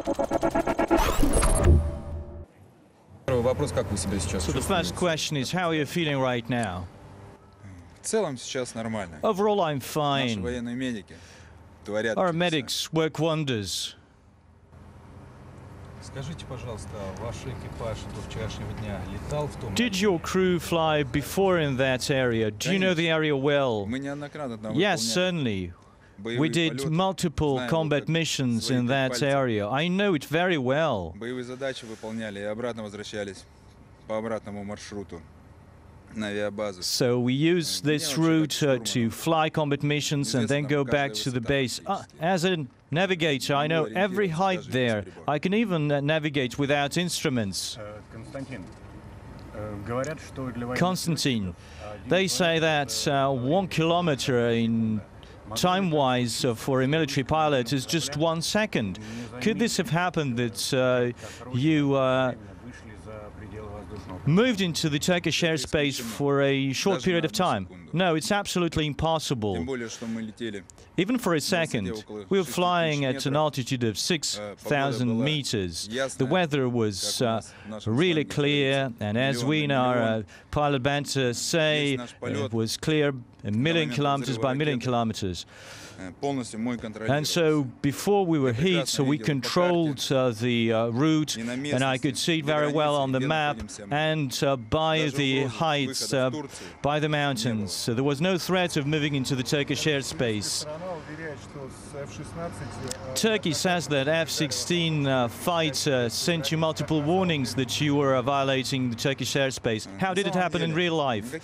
So the first question is, how are you feeling right now? Overall, I'm fine. Our medics work wonders. Did your crew fly before in that area? Do you know the area well? Yes, certainly. We did multiple combat missions in that area. I know it very well. So we use this route to fly combat missions and then go back to the base. As a navigator, I know every height there. I can even navigate without instruments. Konstantin, they say that 1 kilometer in time-wise for a military pilot is just 1 second. Could this have happened that you moved into the Turkish airspace for a short period of time? No, it's absolutely impossible. Even for a second. We were flying at an altitude of 6,000 meters. The weather was really clear, and as we in our pilot banter say, it was clear 1,000,000 kilometers by 1,000,000 kilometers. And so before we were hit, so we controlled the route, and I could see it very well on the map, and by the heights, by the mountains. So there was no threat of moving into the Turkish airspace. Turkey says that F-16 fighter sent you multiple warnings that you were violating the Turkish airspace. How did it happen in real life?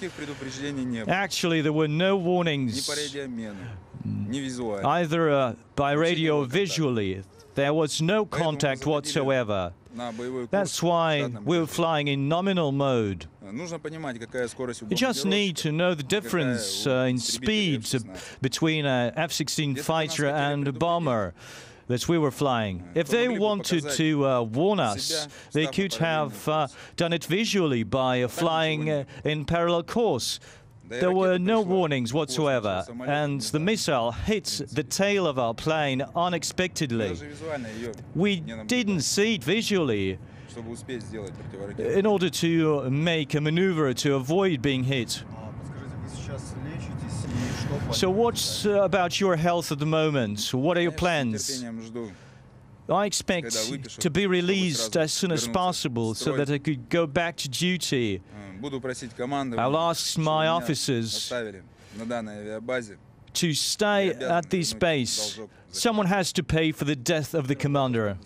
Actually, there were no warnings, either by radio or visually. There was no contact whatsoever. That's why we were flying in nominal mode. You just need to know the difference in speed between an F-16 fighter and a bomber that we were flying. If they wanted to warn us, they could have done it visually by flying in parallel course. There were no warnings whatsoever, and the missile hit the tail of our plane unexpectedly. We didn't see it visually in order to make a maneuver to avoid being hit. So what's about your health at the moment? What are your plans? I expect to be released as soon as possible so that I could go back to duty. I'll ask my officers to stay at this base. Someone has to pay for the death of the commander.